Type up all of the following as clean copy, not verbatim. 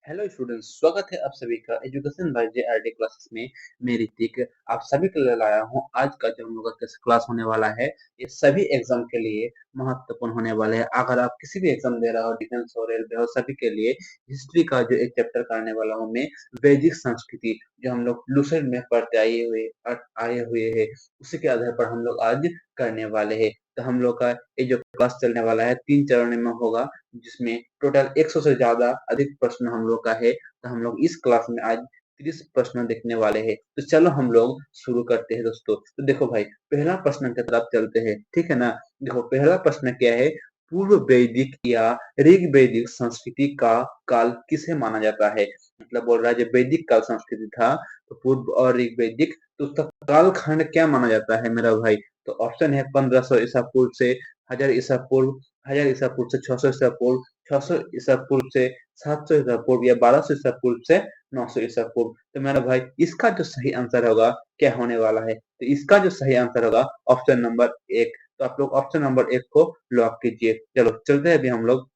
Hello students, स्वागत है आप सभी का एजुकेशन बाय जेआरडी क्लासेस में। मैं ऋतिक आप सभी के लिए लाया हूँ। आज का जो हम लोग का क्लास होने वाला है, ये सभी एग्जाम के लिए महत्वपूर्ण होने वाले हैं। अगर आप किसी भी एग्जाम दे रहा हो, डिफेंस हो, रेलवे हो, सभी के लिए हिस्ट्री का जो एक चैप्टर करने वाला हूँ मैं, वैदिक संस्कृति, जो हम लोग लुसेंट में पढ़ते आए हुए हैं, उसी के आधार पर हम लोग आज करने वाले हैं। तो हम लोग का ये जो क्लास चलने वाला है 3 चरण में होगा, जिसमें टोटल 100 से ज्यादा अधिक प्रश्न हम लोग का है। तो हम लोग इस क्लास में आज 30 प्रश्न देखने वाले हैं। तो चलो हम लोग शुरू करते हैं दोस्तों। तो देखो भाई, पहला प्रश्न की तरफ चलते हैं, ठीक है ना। देखो पहला प्रश्न क्या है, पूर्व वैदिक या ऋग वैदिक संस्कृति का काल किसे माना जाता है। मतलब बोल रहा है, जब वैदिक काल संस्कृति था तो पूर्व और ऋग वैदिक, तो उसका कालखंड क्या माना जाता है मेरा भाई। तो ऑप्शन है 1500 ईसा पूर्व से 1000 ईसा पूर्व, 1000 ईसा पूर्व से 600 ईसा पूर्व, 600 ईसा पूर्व से 700 ईसा पूर्व, या 1200 ईसा पूर्व से 900 ईसा पूर्व। तो मेरा भाई, इसका जो सही आंसर होगा क्या होने वाला है। तो इसका जो सही आंसर होगा ऑप्शन नंबर 1। तो आप लोग ऑप्शन नंबर 1 को लॉक कीजिए। चलो चलते हैं अभी हम लोग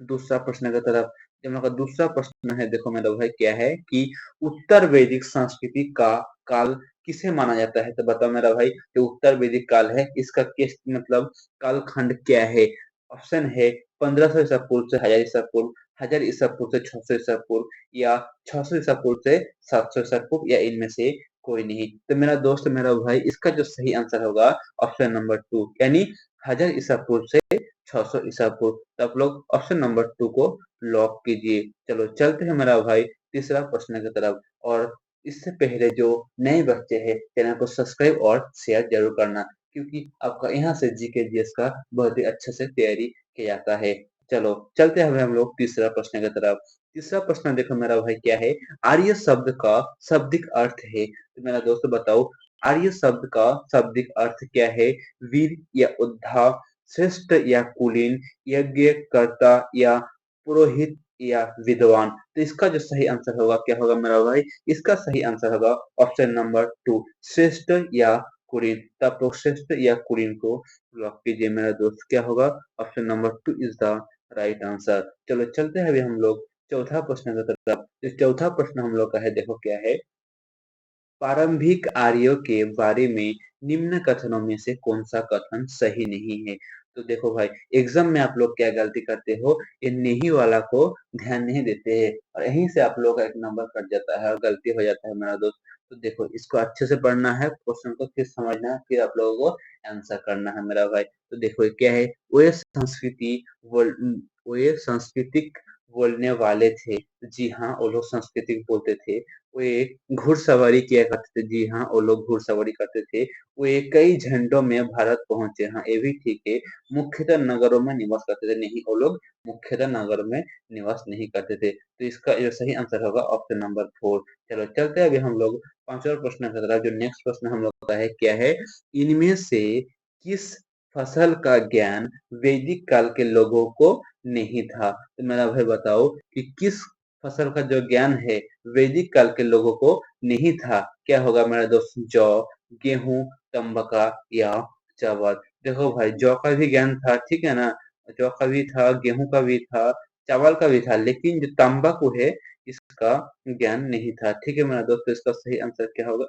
दूसरा प्रश्न की तरफ। जो हम लोग का दूसरा प्रश्न है, देखो मेरा भाई क्या है कि उत्तर वैदिक संस्कृति का काल किसे माना जाता है। तो बताओ मेरा भाई, जो उत्तर वैदिक काल है, इसका किस मतलब कालखंड क्या है। ऑप्शन है 1500 ईसा पूर्व से 1000 ईसा पूर्व, 1000 ईसा पूर्व से 600 ईसा पूर्व, या 600 ईसा पूर्व से 700 ईसा पूर्व, या इनमें से कोई नहीं। तो मेरा दोस्त मेरा भाई, इसका जो सही आंसर होगा ऑप्शन नंबर 2, यानी 1000 ईसा पूर्व से 600 ईसा पूर्व। तो आप लोग ऑप्शन नंबर 2 को लॉक कीजिए। चलो चलते हैं मेरा भाई तीसरा प्रश्न की तरफ। और इससे पहले जो नए बच्चे हैं, चैनल को सब्सक्राइब और शेयर जरूर करना, क्योंकि आपका यहाँ से जीके जीएस का बहुत ही अच्छे से तैयारी किया जाता है। चलो चलते हैं हम लोग तीसरा प्रश्न की तरफ। तीसरा प्रश्न देखो मेरा भाई क्या है, आर्य शब्द का शाब्दिक अर्थ है। तो मेरा दोस्त बताओ, आर्य शब्द का शाब्दिक अर्थ क्या है। वीर या उद्धा, श्रेष्ठ या कुलीन, यज्ञकर्ता या पुरोहित, या विद्वान। तो इसका जो सही आंसर होगा क्या होगा मेरा भाई, इसका सही आंसर होगा ऑप्शन नंबर 2, श्रेष्ठ या कुलीन। तो आप लोग श्रेष्ठ या कुलीन को लॉक कीजिए मेरा दोस्त। क्या होगा, option number 2 is the right answer. चलो चलते हैं अभी हम लोग चौथा प्रश्न की तरफ। इस चौथा प्रश्न हम लोग का है, देखो क्या है, प्रारंभिक आर्यों के बारे में निम्न कथनों में से कौन सा कथन सही नहीं है। तो देखो भाई, एग्जाम में आप लोग क्या गलती करते हो, ये नहीं वाला को ध्यान नहीं देते हैं, और यहीं से आप लोग का एक नंबर कट जाता है और गलती हो जाता है मेरा दोस्त। तो देखो, इसको अच्छे से पढ़ना है, क्वेश्चन को फिर समझना है, फिर आप लोगों को आंसर करना है मेरा भाई। तो देखो ये क्या है, वे सांस्कृतिक बोलने वाले थे। जी हाँ, वो लोग सांस्कृतिक बोलते थे। वे घुड़सवारी किया करते थे। जी हाँ, वो लोग घुड़सवारी करते थे। वे कई झंडों में भारत पहुंचे। हाँ, ये भी ठीक है। मुख्यतः नगरों में निवास करते थे। नहीं, वो लोग मुख्यतः नगर में निवास नहीं करते थे। तो इसका जो सही आंसर होगा ऑप्शन नंबर 4। चलो चलते हैं अभी हम लोग पांचवा प्रश्न की तरफ। जो नेक्स्ट प्रश्न हम लोग का है क्या है, इनमें से किस फसल का ज्ञान वैदिक काल के लोगों को नहीं था। तो मेरा भाई बताओ कि किस फसल का जो ज्ञान है वैदिक काल के लोगों को नहीं था। क्या होगा मेरा दोस्त, जौ, गेहूं, तंबका, या चावल। देखो भाई, जौ का भी ज्ञान था, ठीक है ना। जौ का भी था, गेहूं का भी था, चावल का भी था, लेकिन जो तंबाकू है, इसका ज्ञान नहीं था। ठीक है मेरा दोस्त, इसका सही आंसर क्या होगा,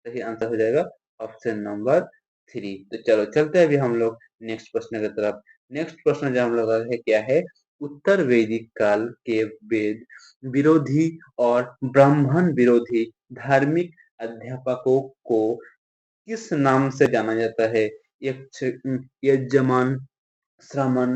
सही आंसर हो जाएगा ऑप्शन नंबर 3। तो चलो चलते हैं अभी हम लोग नेक्स्ट प्रश्न की तरफ। नेक्स्ट प्रश्न जो हम लोग का है क्या है, उत्तर वैदिक काल के वेद विरोधी और ब्राह्मण विरोधी धार्मिक अध्यापकों को किस नाम से जाना जाता है। यजमान, श्रमण,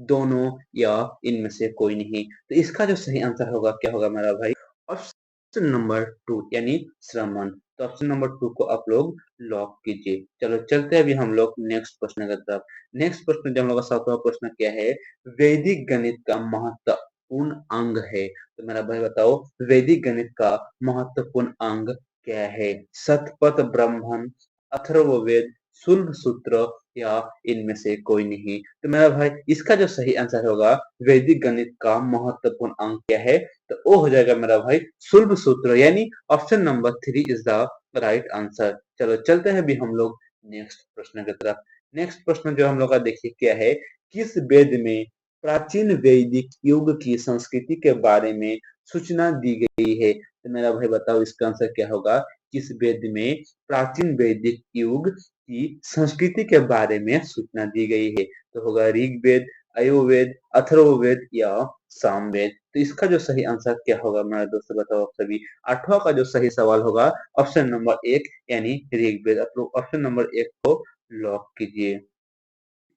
दोनों, या इनमें से कोई नहीं। तो इसका जो सही आंसर होगा क्या होगा मेरा भाई, ऑप्शन नंबर 2, यानी श्रमण। तो ऑप्शन नंबर 2 को आप लोग लॉक कीजिए। चलो चलते हैं अभी हम लोग नेक्स्ट प्रश्न की तरफ। नेक्स्ट प्रश्न जो हम लोग का सातवां प्रश्न क्या है, वैदिक गणित का महत्वपूर्ण अंग है। तो मेरा भाई बताओ, वैदिक गणित का महत्वपूर्ण अंग क्या है। शतपथ ब्राह्मण, अथर्ववेद, शुल्ब सूत्र, या इनमें से कोई नहीं। तो मेरा भाई, इसका जो सही आंसर होगा वैदिक गणित का महत्वपूर्ण अंग क्या है, तो वो हो जाएगा मेरा भाई शुल्ब सूत्र, यानी option number 3 is the right answer. चलो चलते हैं अभी हम लोग नेक्स्ट प्रश्न की तरफ। नेक्स्ट प्रश्न जो हम लोग का देखिए क्या है, किस वेद में प्राचीन वैदिक युग की संस्कृति के बारे में सूचना दी गई है। तो मेरा भाई बताओ इसका आंसर क्या होगा? किस वेद में प्राचीन वैदिक युग की संस्कृति के बारे में सूचना दी गई है? तो होगा ऋग्वेद, अयोवेद, अथर्ववेद या सामवेद। तो इसका जो सही आंसर क्या होगा मेरे दोस्तों बताओ आप सभी। आठवां का जो सही सवाल होगा ऑप्शन नंबर 1 यानी ऋग्वेद। आप लोग ऑप्शन नंबर 1 को लॉक कीजिए।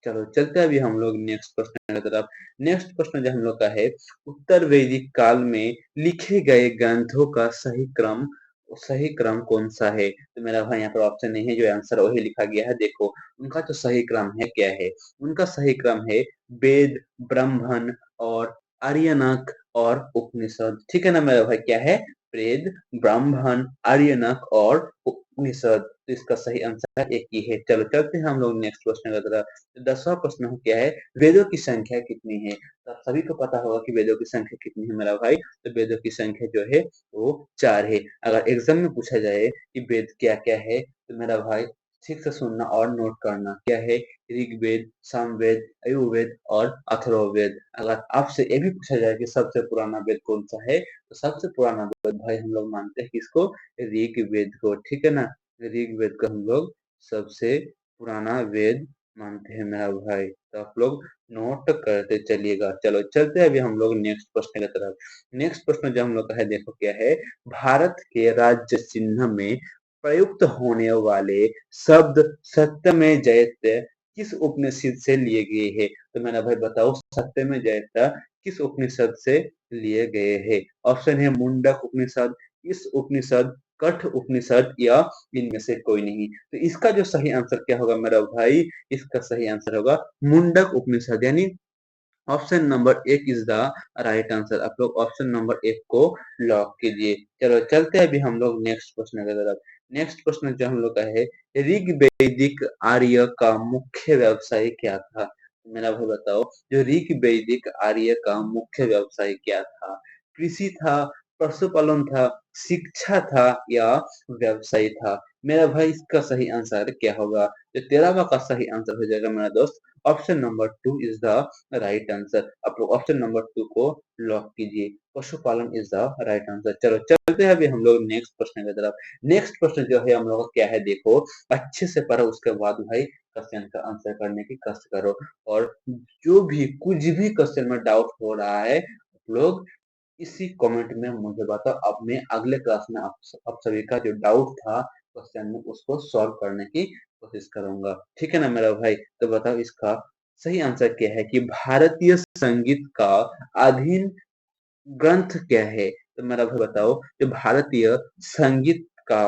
चलो चलते हैं अभी हम लोग नेक्स्ट प्रश्न की तरफ। नेक्स्ट प्रश्न जो हम लोग का है, उत्तर वैदिक काल में लिखे गए ग्रंथों का सही क्रम कौन सा है? तो मेरा भाई यहाँ पर ऑप्शन नहीं है, जो आंसर वही लिखा गया है। देखो उनका जो सही क्रम है क्या है? उनका सही क्रम है वेद, ब्राह्मण और आर्यनक और उपनिषद। ठीक है ना मेरा भाई, क्या है? वेद, ब्राह्मण, आर्यनक और उपनिषद। तो इसका सही आंसर एक ही है। चलो चलते हैं हम लोग नेक्स्ट प्रश्न की तरफ। 10वां प्रश्न क्या है? वेदों की संख्या कितनी है? तो आप सभी को पता होगा कि वेदों की संख्या कितनी है मेरा भाई। तो वेदों की संख्या जो है वो 4 है। अगर एग्जाम में पूछा जाए कि वेद क्या क्या है, तो मेरा भाई ठीक से सुनना और नोट करना। क्या है? ऋग्वेद, सामवेद, अयुर्वेद और अथर्ववेद। अगर आपसे ये भी पूछा जाए कि सबसे पुराना वेद कौन सा है, तो सबसे पुराना वेद भाई हम लोग मानते हैं किसको? ऋग्वेद को। ठीक है ना, ऋग्वेद को हम लोग सबसे पुराना वेद मानते हैं मेरा भाई। तो आप लोग नोट करते चलिएगा। चलो चलते हैं अभी हम लोग नेक्स्ट प्रश्न की तरफ। नेक्स्ट प्रश्न जो हम लोग का है, देखो क्या है? भारत के राज्य चिन्ह में प्रयुक्त होने वाले शब्द सत्यमेव जयते किस उपनिषद से लिए गए हैं? तो मेरा भाई बताओ सत्यमेव जयते किस उपनिषद से लिए गए हैं? ऑप्शन है मुंडक उपनिषद, इस उपनिषद, कठ उपनिषद या इनमें से कोई नहीं। तो इसका जो सही आंसर क्या होगा मेरा भाई? इसका सही आंसर होगा मुंडक उपनिषद, यानी option number 1 is the right answer. आप लोग ऑप्शन नंबर 1 को लॉक कीजिए। चलो चलते हैं अभी हम लोग नेक्स्ट प्रश्न की तरफ। नेक्स्ट प्रश्न जो हम लोग का है, ऋग्वैदिक आर्य का मुख्य व्यवसाय क्या था? मेरा भाई बताओ, जो ऋग्वैदिक आर्य का मुख्य व्यवसाय क्या था? कृषि था, पशुपालन था, शिक्षा था या व्यवसाय था? मेरा भाई इसका सही आंसर क्या होगा? जो 13वां का सही आंसर हो जाएगा मेरा दोस्त, option number 2 is the right answer. आप लोग ऑप्शन नंबर 2 को लॉक कीजिए। पशुपालन इज द राइट आंसर। चलो चलते हैं अभी हम लोग नेक्स्ट प्रश्न की तरफ। नेक्स्ट प्रश्न जो है हम लोग का क्या है, देखो अच्छे से पढ़ो, उसके बाद भाई क्वेश्चन का आंसर करने की कष्ट करो। और जो भी कुछ भी क्वेश्चन में डाउट हो रहा है, आप लोग इसी कमेंट में मुझे बताओ। अब मैं अगले क्लास में आप सभी का जो डाउट था क्वेश्चन में, उसको सॉल्व करने की कोशिश करूंगा। ठीक है ना मेरा भाई? तो बताओ इसका सही आंसर क्या है कि भारतीय संगीत का अधीन ग्रंथ क्या है? तो मेरा भाई बताओ, जो भारतीय संगीत का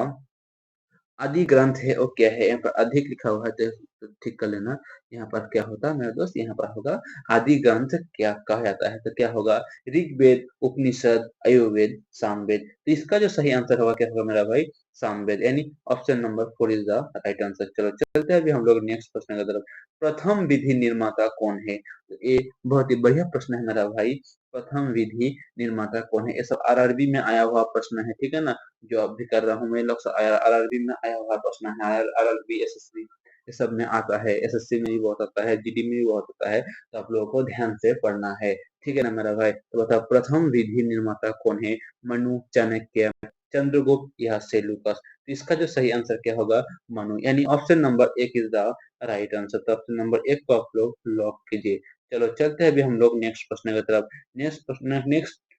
आदि ग्रंथ है वो क्या है? यहाँ पर अधिक लिखा हुआ है तो ठीक कर लेना। यहाँ पर क्या होता है मेरा दोस्त? यहाँ पर होगा आदि ग्रंथ क्या कहा जाता है। तो क्या होगा? ऋग्वेद, उपनिषद, अयुर्वेद, सामवेद। तो इसका जो सही आंसर होगा क्या होगा मेरा भाई? सामवेद, यानी option number 4 is the right answer. चलो चलते हैं अभी हम लोग नेक्स्ट प्रश्न की तरफ। प्रथम विधि निर्माता कौन है? तो ये बहुत ही बढ़िया प्रश्न है मेरा भाई। प्रथम विधि निर्माता कौन है? ये सब आरआरबी में आया हुआ प्रश्न है। ठीक है ना, जो अब भी कर रहा हूँ मैं लोग आरआरबी में आया हुआ प्रश्न है। आरआरबी, एसएसबी ये सब में आता है। एसएससी में भी बहुत आता है, जीडी में भी बहुत आता है। तो आप लोगों को ध्यान से पढ़ना है। ठीक है ना मेरा भाई? तो बताओ प्रथम विधि निर्माता कौन है? मनु, चाणक्य, चंद्रगुप्त या सेलुकस? तो इसका जो सही आंसर क्या होगा? मनु, यानी option number 1 is the right answer. तो ऑप्शन नंबर 1 को आप लोग लॉक कीजिए। चलो चलते हैं अभी हम लोग नेक्स्ट प्रश्न की तरफ। नेक्स्ट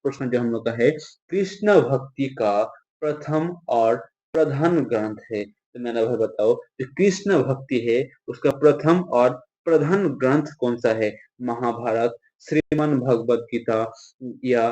प्रश्न जो हम लोग का है, कृष्ण भक्ति का प्रथम और प्रधान ग्रंथ है। तो मेरा भाई बताओ, जो कृष्ण भक्ति है उसका प्रथम और प्रधान ग्रंथ कौन सा है? महाभारत, श्रीमन भगवत गीता या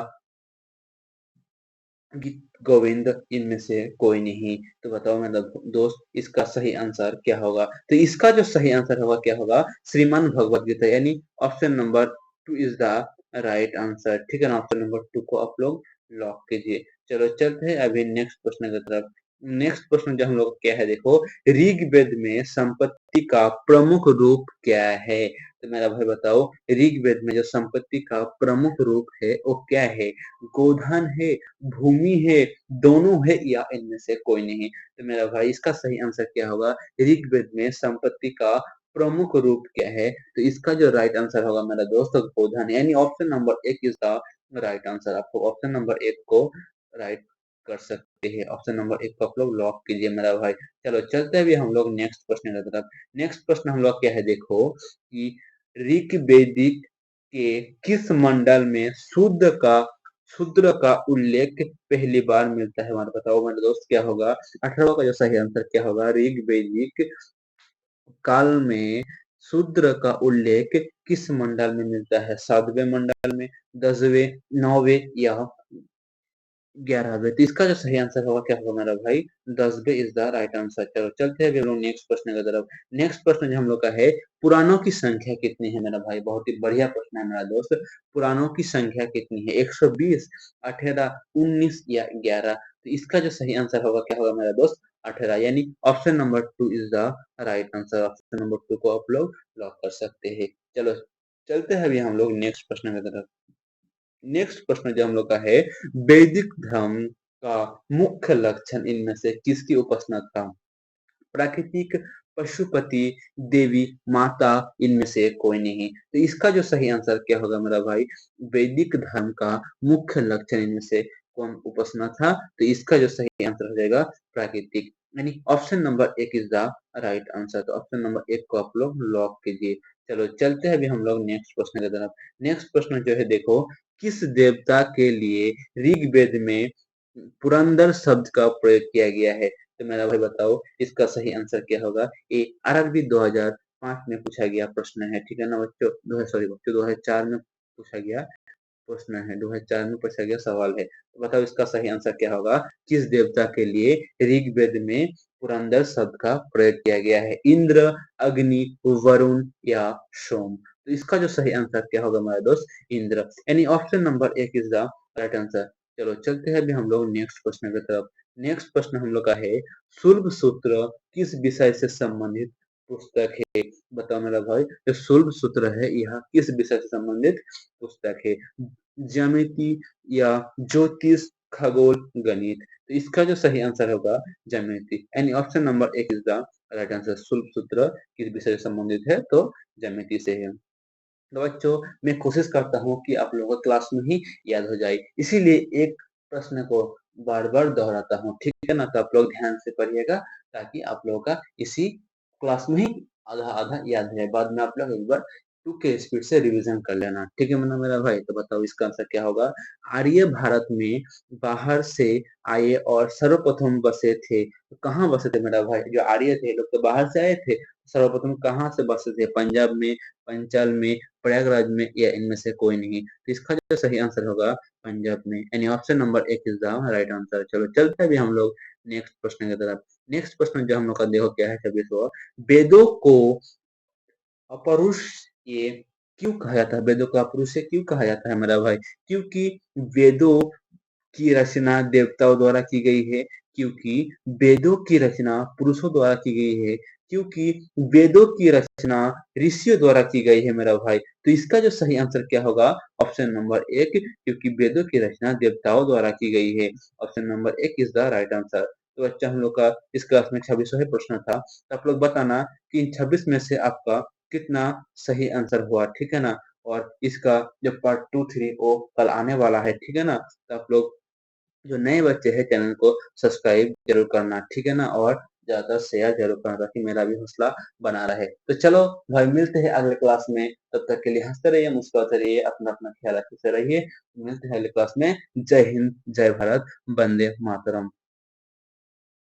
गीत गोविंद, इनमें से कोई नहीं। तो बताओ मेरा दोस्त इसका सही आंसर क्या होगा? तो इसका जो सही आंसर होगा क्या होगा? श्रीमन भगवत गीता, यानी option number 2 is the right answer. ठीक है ना, ऑप्शन नंबर 2 को आप लोग लॉक कीजिए। चलो चलते हैं अभी नेक्स्ट प्रश्न की तरफ। नेक्स्ट प्रश्न जो हम लोग क्या है, देखो ऋग्वेद में संपत्ति का प्रमुख रूप क्या है? तो मेरा भाई बताओ, ऋग्वेद में जो संपत्ति का प्रमुख रूप है वो क्या है? गोधन है, भूमि है, दोनों है या इनमें से कोई नहीं? तो मेरा भाई इसका सही आंसर क्या होगा? ऋग्वेद में संपत्ति का प्रमुख रूप क्या है? तो इसका जो राइट आंसर होगा मेरा दोस्त पौधन, यानी ऑप्शन नंबर एक इज द राइट आंसर। आपको ऑप्शन नंबर एक को राइट कर सकते हैं। ऑप्शन नंबर एक को आप लोग लॉक कीजिए मेरा भाई। चलो चलते हैं अभी हम लोग नेक्स्ट प्रश्न की तरफ। नेक्स्ट प्रश्न हम लोग क्या है देखो कि ऋग्वेदिक के किस मंडल में शूद्र का उल्लेख पहली बार मिलता है? हमारे बताओ मेरे दोस्त क्या होगा? 18वां का जो सही आंसर क्या होगा? ऋग्वेदिक काल में शूद्र का उल्लेख किस मंडल में मिलता है? 7वें मंडल में, 10वें, 9वें या 11वें? तो इसका जो सही आंसर होगा क्या होगा मेरा भाई? 10वें इज द राइट आंसर। चलो चलते हैं अभी हम लोग नेक्स्ट प्रश्न की तरफ। नेक्स्ट प्रश्न जो हम लोग का है, पुराणों की संख्या कितनी है मेरा भाई? बहुत ही बढ़िया प्रश्न है मेरा दोस्त। पुराणों की संख्या कितनी है? 120, 18, 19 या 11? तो इसका जो सही आंसर होगा क्या होगा मेरा दोस्त? 18, यानी option number 2 is the right answer. Option number 2 को आप लोग लॉक कर सकते हैं। चलो चलते हैं अभी हम लोग नेक्स्ट प्रश्न की तरफ। नेक्स्ट प्रश्न जो हम लोग का है, वैदिक धर्म का मुख्य लक्षण इनमें से किसकी उपासना था? प्राकृतिक, पशुपति, देवी, माता, इनमें से कोई नहीं। तो इसका जो सही आंसर क्या होगा मेरा भाई? वैदिक धर्म का मुख्य लक्षण इनमें से कौन उपासना था? तो इसका जो सही आंसर हो जाएगा प्राकृतिक, यानी ऑप्शन नंबर एक इज द राइट आंसर। तो ऑप्शन नंबर एक को आप लोग लॉक कीजिए। चलो चलते हैं अभी हम लोग नेक्स्ट प्रश्न की तरफ। नेक्स्ट प्रश्न जो है देखो, किस देवता के लिए ऋग्वेद में पुरंदर शब्द का प्रयोग किया गया है? तो मेरा भाई बताओ इसका सही आंसर क्या होगा? ये आरआरबी 2005 में पूछा गया प्रश्न है, ठीक है ना बच्चों? सॉरी बच्चों, 2004 में पूछा गया प्रश्न है, 2004 में पूछा गया सवाल है। तो बताओ इसका सही आंसर क्या होगा? किस देवता के लिए ऋग्वेद में पुरंदर शब्द का प्रयोग किया गया है? इंद्र, अग्नि, वरुण या सोम? तो इसका जो सही आंसर क्या होगा मेरा दोस्त? इंद्र, यानी ऑप्शन नंबर एक इज द राइट आंसर। चलो चलते हैं अभी हम लोग नेक्स्ट प्रश्न की तरफ। नेक्स्ट प्रश्न हम लोग का है, शुल्ब सूत्र किस विषय से संबंधित पुस्तक है? बताओ मेरा भाई, जो शुल्ब सूत्र है यह किस विषय से संबंधित पुस्तक है? ज्यामिति या ज्योतिष, खगोल, गणित? तो इसका जो सही आंसर होगा ज्यामिति, यानी ऑप्शन नंबर एक is the right answer. Shulba सूत्र किस विषय से संबंधित है? तो ज्यामिति से है। तो बच्चों मैं कोशिश करता हूँ कि आप लोगों को क्लास में ही याद हो जाए, इसीलिए एक प्रश्न को बार बार दोहराता हूँ, ठीक है ना? तो आप लोग ध्यान से पढ़िएगा ताकि आप लोगों का इसी क्लास में ही आधा आधा याद हो जाए। बाद में आप लोग एक बार 2 के स्पीड से रिवीजन कर लेना, ठीक है ना मेरा भाई? तो बताओ इसका आंसर क्या होगा? आर्य भारत में बाहर से आए और सर्वप्रथम बसे थे। तो कहाँ बसे थे मेरा भाई? जो आर्य थे लोग तो बाहर से आए थे, सर्वप्रथम कहाँ से बसे थे? पंजाब में, पंचाल में, प्रयागराज में या इनमें से कोई नहीं? तो इसका जो सही आंसर होगा पंजाब में, यानी ऑप्शन नंबर एक इज द राइट आंसर। चलो चलते हैं अभी हम लोग नेक्स्ट प्रश्न की तरफ। नेक्स्ट प्रश्न जो हम लोग का देखो क्या है 26वां, वेदों को अपरुष ये क्यों कहा जाता है? वेदों को अपरुष क्यों कहा जाता है मेरा भाई? क्योंकि वेदों की रचना देवताओं द्वारा की गई है, क्योंकि वेदों की रचना पुरुषों द्वारा की गई है, क्योंकि वेदों की रचना ऋषियों द्वारा की गई है मेरा भाई। तो इसका जो सही आंसर क्या होगा? ऑप्शन नंबर एक, क्योंकि वेदों की रचना देवताओं द्वारा की गई है। ऑप्शन नंबर एक इज द राइट आंसर। तो बच्चा हम लोग का इस क्लास में 26वां प्रश्न था। तो आप लोग बताना कि इन 26 में से आपका कितना सही आंसर हुआ, ठीक है ना? और इसका जो पार्ट 2, 3 वो कल आने वाला है, ठीक है ना? तो आप लोग जो नए बच्चे हैं चैनल को सब्सक्राइब जरूर करना, ठीक है ना? और ज्यादा शेयर जरूर करना ताकि मेरा भी हौसला बना रहे। तो चलो भाई मिलते हैं अगले क्लास में, तब तक के लिए हंसते रहिए, मुस्कुराते रहिए, अपना अपना ख्याल रखते रहिए। मिलते हैं अगले क्लास में। जय हिंद, जय भारत, वंदे मातरम।